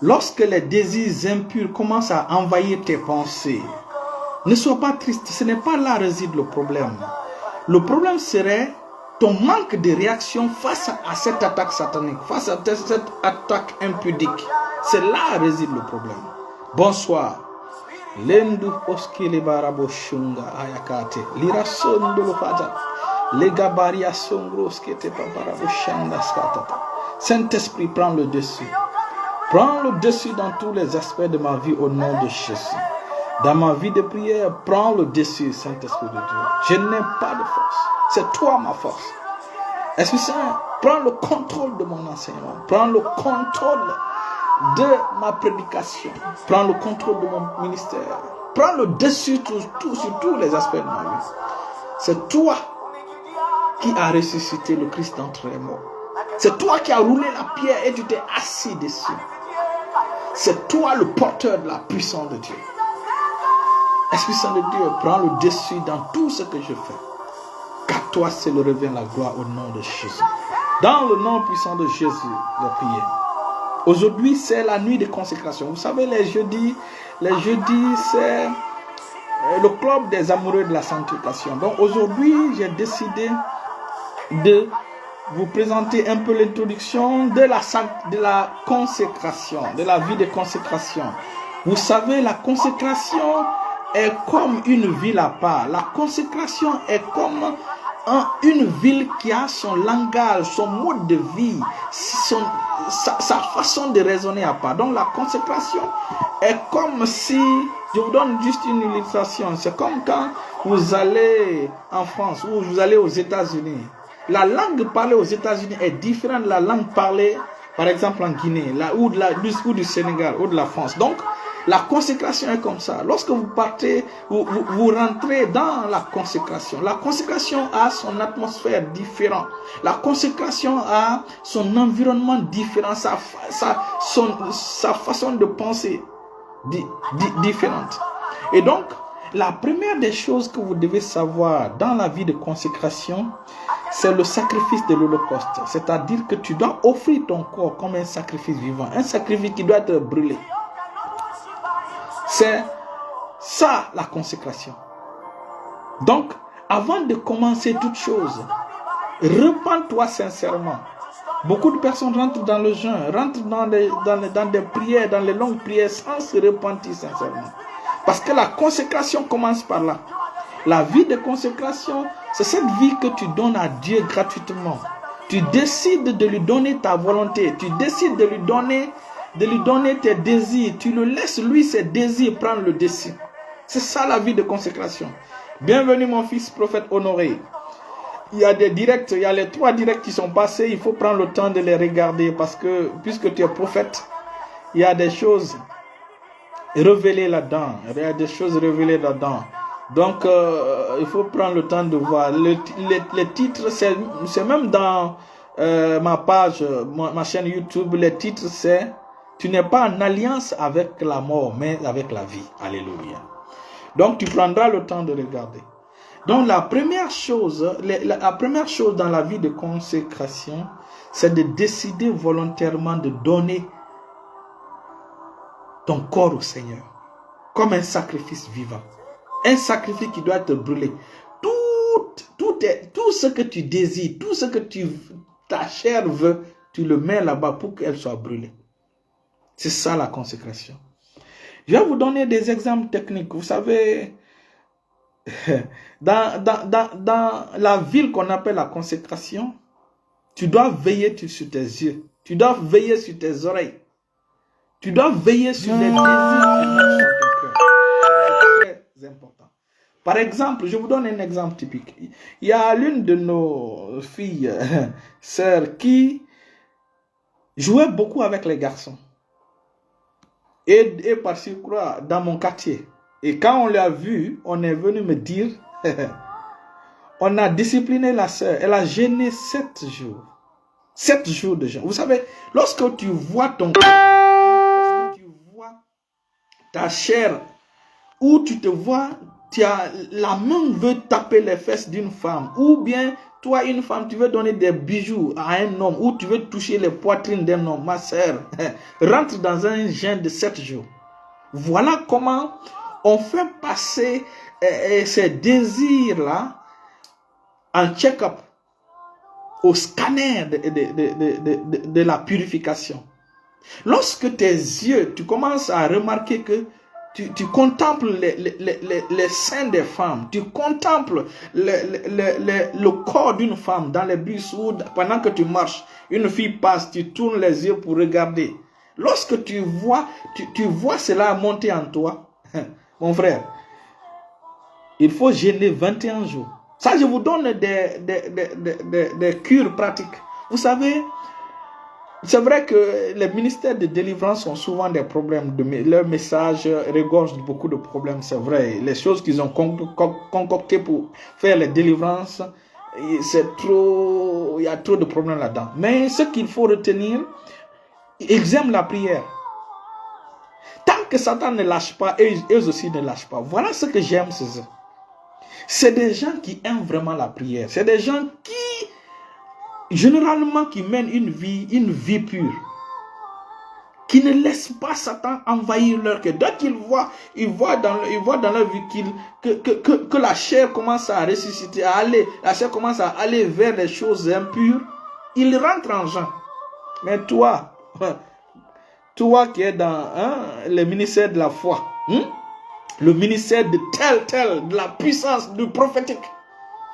Lorsque les désirs impurs commencent à envahir tes pensées, ne sois pas triste, ce n'est pas là réside le problème. Le problème serait ton manque de réaction face à cette attaque satanique, face à cette attaque impudique. C'est là réside le problème. Bonsoir. Lendu oskele barabo shunga ayakate lira sondo lofata lega baria songro skete barabo shanda skatata. Saint-Esprit, prends le dessus. Prends le dessus dans tous les aspects de ma vie au nom de Jésus. Dans ma vie de prière, prends le dessus, Saint-Esprit de Dieu. Je n'ai pas de force. C'est toi ma force. Esprit Saint, prends le contrôle de mon enseignement. Prends le contrôle de ma prédication. Prends le contrôle de mon ministère. Prends le dessus sur tous les aspects de ma vie. C'est toi qui as ressuscité le Christ d'entre les morts. C'est toi qui as roulé la pierre et tu t'es assis dessus. C'est toi le porteur de la puissance de Dieu. Esprit Saint de Dieu, prends le dessus dans tout ce que je fais. Car toi, c'est le revient la gloire au nom de Jésus. Dans le nom puissant de Jésus, j'ai prié. Aujourd'hui, c'est la nuit de consécration. Vous savez, les jeudis, c'est le club des amoureux de la sanctification. Donc aujourd'hui, j'ai décidé de vous présenter un peu l'introduction de la consécration, de la vie de consécration. Vous savez, la consécration est comme une ville à part. La consécration est comme une ville qui a son langage, son mode de vie, sa façon de raisonner à part. Donc la consécration est comme si, je vous donne juste une illustration, c'est comme quand vous allez en France ou vous allez aux États-Unis. La langue parlée aux États-Unis est différente de la langue parlée, par exemple, en Guinée, ou du Sénégal, ou de la France. Donc, la consécration est comme ça. Lorsque vous partez, vous rentrez dans la consécration. La consécration a son atmosphère différente. La consécration a son environnement différent, sa façon de penser différente. Et donc, la première des choses que vous devez savoir dans la vie de consécration, c'est le sacrifice de l'Holocauste. C'est-à-dire que tu dois offrir ton corps comme un sacrifice vivant. Un sacrifice qui doit être brûlé. C'est ça la consécration. Donc, avant de commencer toute chose, repens-toi sincèrement. Beaucoup de personnes rentrent dans le jeûne, rentrent dans des prières, dans les longues prières sans se repentir sincèrement. Parce que la consécration commence par là. La vie de consécration, c'est cette vie que tu donnes à Dieu gratuitement. Tu décides de lui donner ta volonté. Tu décides de lui donner tes désirs. Tu le laisses, lui, ses désirs prendre le dessus. C'est ça la vie de consécration. Bienvenue mon fils prophète honoré. Il y a des directs, il y a les 3 directs qui sont passés. Il faut prendre le temps de les regarder parce que puisque tu es prophète, il y a des choses révélées là-dedans. Il y a des choses révélées là-dedans. Donc, il faut prendre le temps de voir. Les titres, c'est même dans ma page, ma chaîne YouTube, les titres, c'est « Tu n'es pas en alliance avec la mort, mais avec la vie. » Alléluia. Donc, tu prendras le temps de regarder. Donc, la première chose dans la vie de consécration, c'est de décider volontairement de donner ton corps au Seigneur comme un sacrifice vivant. Un sacrifice qui doit être brûlé. Tout ce que tu désires, tout ce que ta chair veut, tu le mets là-bas pour qu'elle soit brûlée. C'est ça la consécration. Je vais vous donner des exemples techniques. Vous savez, dans la ville qu'on appelle la consécration, tu dois veiller sur tes yeux. Tu dois veiller sur tes oreilles. Tu dois veiller sur les désirs qui marchent dans ton cœur. C'est très important. Par exemple, je vous donne un exemple typique. Il y a l'une de nos filles, sœurs, qui jouait beaucoup avec les garçons. Et par surcroît, dans mon quartier. Et quand on l'a vu, on est venu me dire, on a discipliné la sœur. Elle a jeûné 7 jours. 7 jours de jeûne. Vous savez, lorsque tu vois ta chair, ou tu te vois la main veut taper les fesses d'une femme, ou bien toi, une femme, tu veux donner des bijoux à un homme, ou tu veux toucher les poitrines d'un homme, ma sœur, rentre dans un jeûne de 7 jours. Voilà comment on fait passer ces désirs-là en check-up, au scanner de la purification. Lorsque tes yeux, tu commences à remarquer que tu contemples les seins des femmes, tu contemples le corps d'une femme dans les bus ou pendant que tu marches, une fille passe, tu tournes les yeux pour regarder. Lorsque tu vois cela monter en toi, mon frère, il faut jeûner 21 jours. Ça, je vous donne des cures pratiques. Vous savez, c'est vrai que les ministères de délivrance ont souvent des problèmes. Leur message regorge beaucoup de problèmes, c'est vrai. Les choses qu'ils ont concoctées pour faire les délivrances, c'est trop, il y a trop de problèmes là-dedans. Mais ce qu'il faut retenir, ils aiment la prière. Tant que Satan ne lâche pas, eux aussi ne lâchent pas. Voilà ce que j'aime, c'est eux. C'est des gens qui aiment vraiment la prière. C'est des gens qui, généralement, qui mènent une vie pure. Qui ne laissent pas Satan envahir leur cœur. Dès qu'ils voient dans leur vie que la chair commence à ressusciter, la chair commence à aller vers les choses impures, ils rentrent en jeu. Mais toi qui es dans le ministère de la foi, le ministère de de la puissance du prophétique,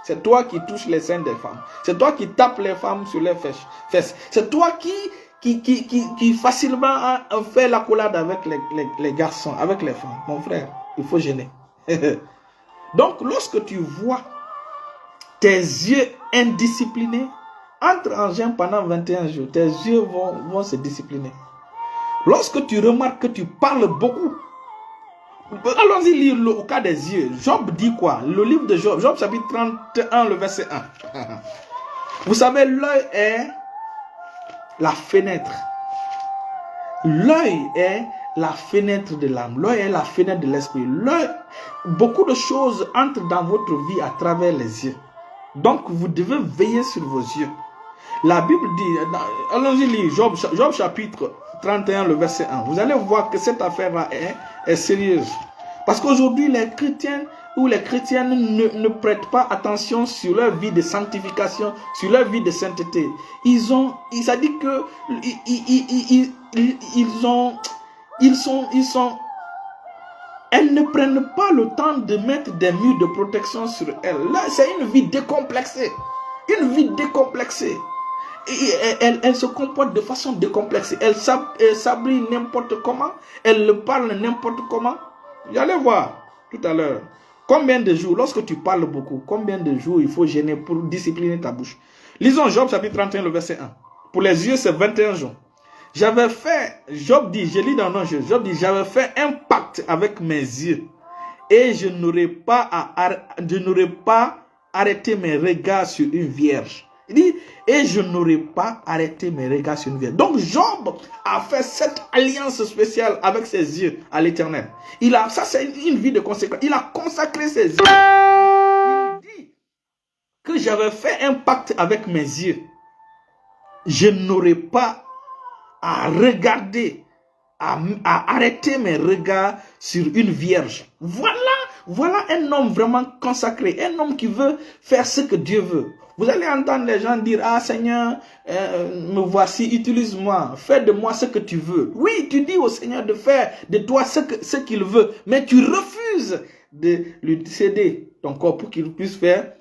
c'est toi qui touches les seins des femmes. C'est toi qui tapes les femmes sur les fesses. C'est toi qui facilement fait la collade avec les garçons, avec les femmes. Mon frère, il faut gêner. Donc, lorsque tu vois tes yeux indisciplinés, entre en jeûne pendant 21 jours. Tes yeux vont se discipliner. Lorsque tu remarques que tu parles beaucoup, allons-y lire au cas des yeux. Job dit quoi? Le livre de Job, Job chapitre 31, le verset 1. Vous savez, l'œil est la fenêtre. L'œil est la fenêtre de l'âme. L'œil est la fenêtre de l'esprit. L'œil, beaucoup de choses entrent dans votre vie à travers les yeux. Donc, vous devez veiller sur vos yeux. La Bible dit, allons-y lire Job chapitre 31, le verset 1. Vous allez voir que cette affaire-là est sérieuse. Parce qu'aujourd'hui, les chrétiens ou les chrétiennes ne prêtent pas attention sur leur vie de sanctification, sur leur vie de sainteté. Ça dit que elles ne prennent pas le temps de mettre des murs de protection sur elles. Là, c'est une vie décomplexée. Une vie décomplexée. Elle se comporte de façon décomplexée. Elle s'habille n'importe comment. Elle le parle n'importe comment. Vous allez voir tout à l'heure. Combien de jours, lorsque tu parles beaucoup, combien de jours il faut gêner pour discipliner ta bouche? Lisons Job chapitre 31, le verset 1. Pour les yeux, c'est 21 jours. J'avais fait, Job dit, je lis dans le nom, Job dit, j'avais fait un pacte avec mes yeux et je n'aurais pas arrêté mes regards sur une vierge. Il dit, et je n'aurais pas arrêté mes regards sur une vierge. Donc Job a fait cette alliance spéciale avec ses yeux à l'Éternel. Ça c'est une vie de conséquence. Il a consacré ses yeux. Il dit que j'avais fait un pacte avec mes yeux. Je n'aurais pas à regarder, à arrêter mes regards sur une vierge. Voilà un homme vraiment consacré, un homme qui veut faire ce que Dieu veut. Vous allez entendre les gens dire, ah Seigneur, me voici, utilise-moi, fais de moi ce que tu veux. Oui, tu dis au Seigneur de faire de toi ce qu'il veut, mais tu refuses de lui céder ton corps pour qu'il puisse faire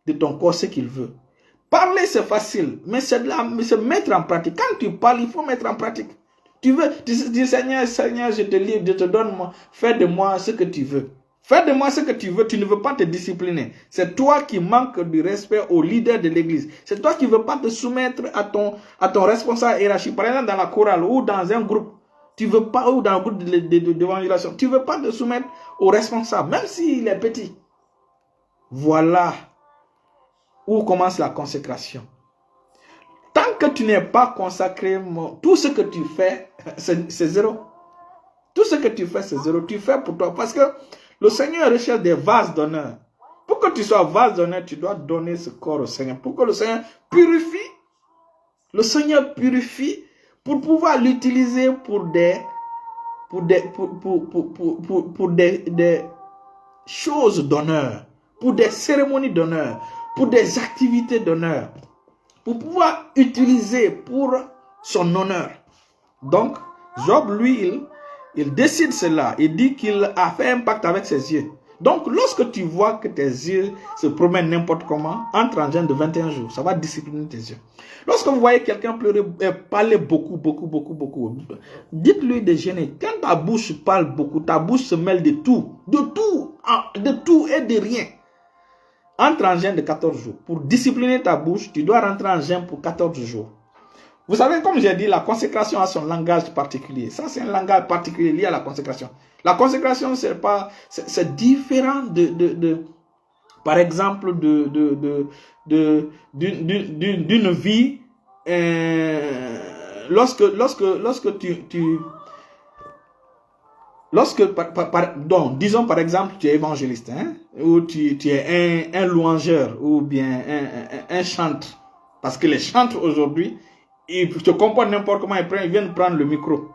de ton corps ce qu'il veut. Parler, c'est facile, mais c'est mettre en pratique. Quand tu parles, il faut mettre en pratique. Tu dis Seigneur, je te livre, je te donne, fais de moi ce que tu veux. Fais de moi ce que tu veux, tu ne veux pas te discipliner. C'est toi qui manques de respect au leader de l'église. C'est toi qui ne veux pas te soumettre à ton responsable hiérarchique. Par exemple, dans la chorale ou dans un groupe, tu veux pas, ou dans un groupe d'évangélisation, tu ne veux pas te soumettre au responsable, même s'il est petit. Voilà où commence la consécration. Tant que tu n'es pas consacré, tout ce que tu fais, c'est zéro. Tout ce que tu fais, c'est zéro. Tu fais pour toi. Parce que Le Seigneur recherche des vases d'honneur. Pour que tu sois vase d'honneur, tu dois donner ce corps au Seigneur. Pour que le Seigneur purifie. Le Seigneur purifie pour pouvoir l'utiliser pour des choses d'honneur, pour des cérémonies d'honneur, pour des activités d'honneur, pour pouvoir utiliser pour son honneur. Donc, Job, lui, il décide cela. Il dit qu'il a fait un pacte avec ses yeux. Donc, lorsque tu vois que tes yeux se promènent n'importe comment, entre en jeûne de 21 jours, ça va discipliner tes yeux. Lorsque vous voyez quelqu'un pleurer, parler beaucoup, dites-lui de jeûner. Quand ta bouche parle beaucoup, ta bouche se mêle de tout et de rien. Entre en jeûne de 14 jours. Pour discipliner ta bouche, tu dois rentrer en jeûne pour 14 jours. Vous savez, comme j'ai dit, la consécration a son langage particulier. Ça, c'est un langage particulier lié à la consécration. La consécration, c'est différent par exemple, d'une vie. Disons par exemple, tu es évangéliste, hein, ou tu es un louangeur, ou bien un chantre. Parce que les chantres aujourd'hui, ils te comportent n'importe comment, ils viennent prendre le micro.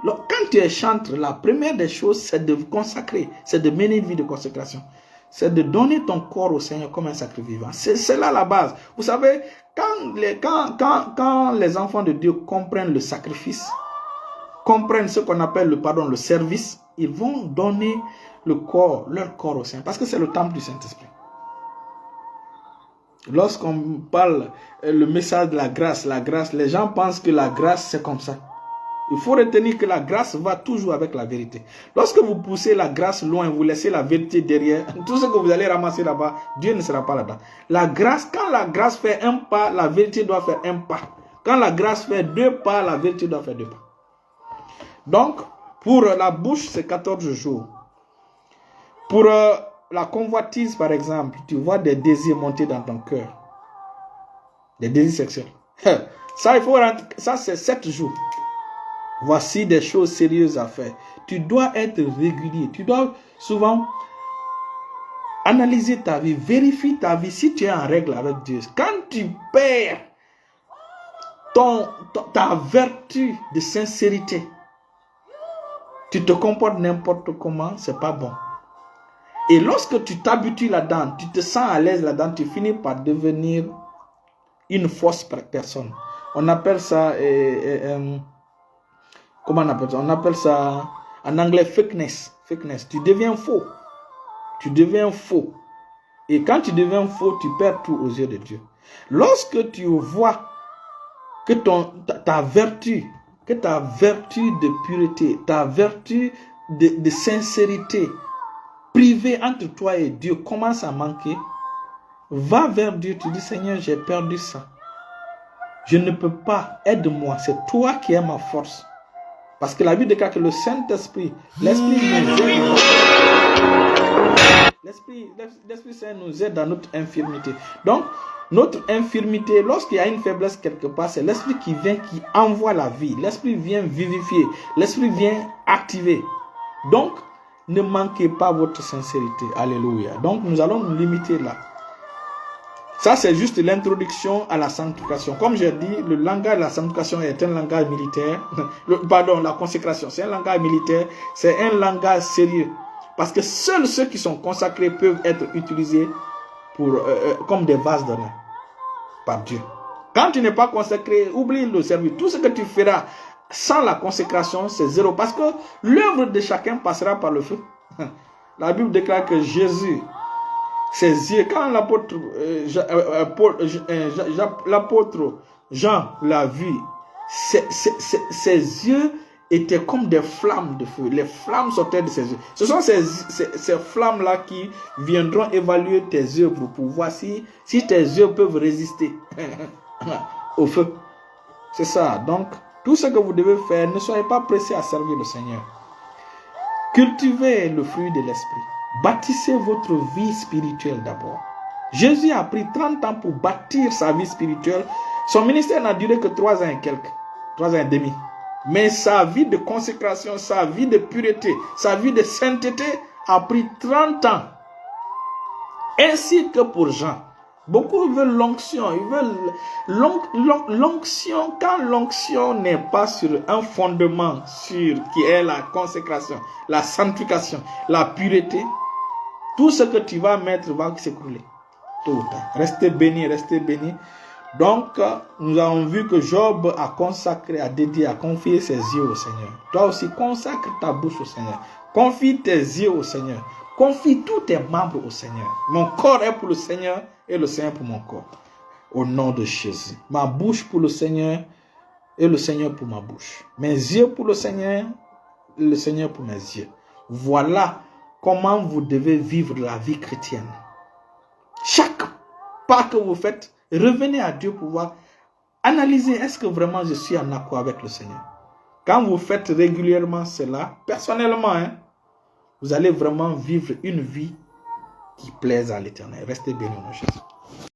Quand tu es chantre, la première des choses, c'est de consacrer, c'est de mener une vie de consécration. C'est de donner ton corps au Seigneur comme un sacrifice vivant. C'est là la base. Vous savez, quand les enfants de Dieu comprennent le sacrifice, comprennent ce qu'on appelle le service, ils vont donner leur corps au Seigneur. Parce que c'est le temple du Saint-Esprit. Lorsqu'on parle le message de la grâce, les gens pensent que la grâce c'est comme ça. Il faut retenir que la grâce va toujours avec la vérité. Lorsque vous poussez la grâce loin, vous laissez la vérité derrière, tout ce que vous allez ramasser là-bas, Dieu ne sera pas là-dedans. Quand la grâce fait un pas, la vérité doit faire un pas. Quand la grâce fait 2 pas, la vérité doit faire 2 pas. Donc, pour la bouche, c'est 14 jours. Pour la convoitise, par exemple, tu vois des désirs monter dans ton cœur. Des désirs sexuels. Ça, c'est 7 jours. Voici des choses sérieuses à faire. Tu dois être régulier. Tu dois souvent analyser ta vie, vérifier ta vie si tu es en règle avec Dieu. Quand tu perds ta vertu de sincérité, tu te comportes n'importe comment, c'est pas bon. Et lorsque tu t'habitues là-dedans, tu te sens à l'aise là-dedans, tu finis par devenir une fausse personne. On appelle ça, comment on appelle ça? On appelle ça en anglais fakeness. Tu deviens faux. Et quand tu deviens faux, tu perds tout aux yeux de Dieu. Lorsque tu vois que ta vertu de pureté, ta vertu de sincérité privée entre toi et Dieu commence à manquer, va vers Dieu, tu dis Seigneur, j'ai perdu ça. Je ne peux pas, aide-moi, c'est toi qui es ma force. Parce que la Bible déclare que le Saint-Esprit, l'Esprit Saint nous aide dans notre infirmité. Donc, notre infirmité, lorsqu'il y a une faiblesse quelque part, c'est l'Esprit qui vient, qui envoie la vie. L'Esprit vient vivifier. L'Esprit vient activer. Donc, ne manquez pas votre sincérité. Alléluia. Donc, nous allons nous limiter là. Ça, c'est juste l'introduction à la sanctification. Comme j'ai dit, le langage de la sanctification est un langage militaire. La consécration, c'est un langage militaire. C'est un langage sérieux. Parce que seuls ceux qui sont consacrés peuvent être utilisés comme des vases d'honneur par Dieu. Quand tu n'es pas consacré, oublie le service. Tout ce que tu feras sans la consécration, c'est zéro. Parce que l'œuvre de chacun passera par le feu. La Bible déclare que Jésus, ses yeux, quand l'apôtre Jean l'a vu, ses yeux étaient comme des flammes de feu. Les flammes sortaient de ses yeux. Ce sont ces flammes-là qui viendront évaluer tes œuvres pour voir si tes œuvres peuvent résister au feu. C'est ça. Donc, tout ce que vous devez faire, ne soyez pas pressés à servir le Seigneur. Cultivez le fruit de l'esprit. Bâtissez votre vie spirituelle d'abord. Jésus a pris 30 ans pour bâtir sa vie spirituelle. Son ministère n'a duré que 3 ans et quelques. 3 ans et demi. Mais sa vie de consécration, sa vie de pureté, sa vie de sainteté a pris 30 ans. Ainsi que pour Jean. Beaucoup veulent l'onction. Ils veulent l'onction. Quand l'onction n'est pas sur un fondement sûr qui est la consécration, la sanctification, la pureté, tout ce que tu vas mettre va s'écrouler. Tôt ou tard. Restez bénis, restez bénis. Donc, nous avons vu que Job a consacré, a dédié, a confié ses yeux au Seigneur. Toi aussi, consacre ta bouche au Seigneur. Confie tes yeux au Seigneur. Confie tous tes membres au Seigneur. Mon corps est pour le Seigneur et le Seigneur pour mon corps. Au nom de Jésus. Ma bouche pour le Seigneur et le Seigneur pour ma bouche. Mes yeux pour le Seigneur et le Seigneur pour mes yeux. Voilà comment vous devez vivre la vie chrétienne. Chaque pas que vous faites, revenez à Dieu pour voir, analyser, est-ce que vraiment je suis en accord avec le Seigneur? Quand vous faites régulièrement cela, personnellement, vous allez vraiment vivre une vie qui plaise à l'Éternel. Restez bénis, mon Jésus.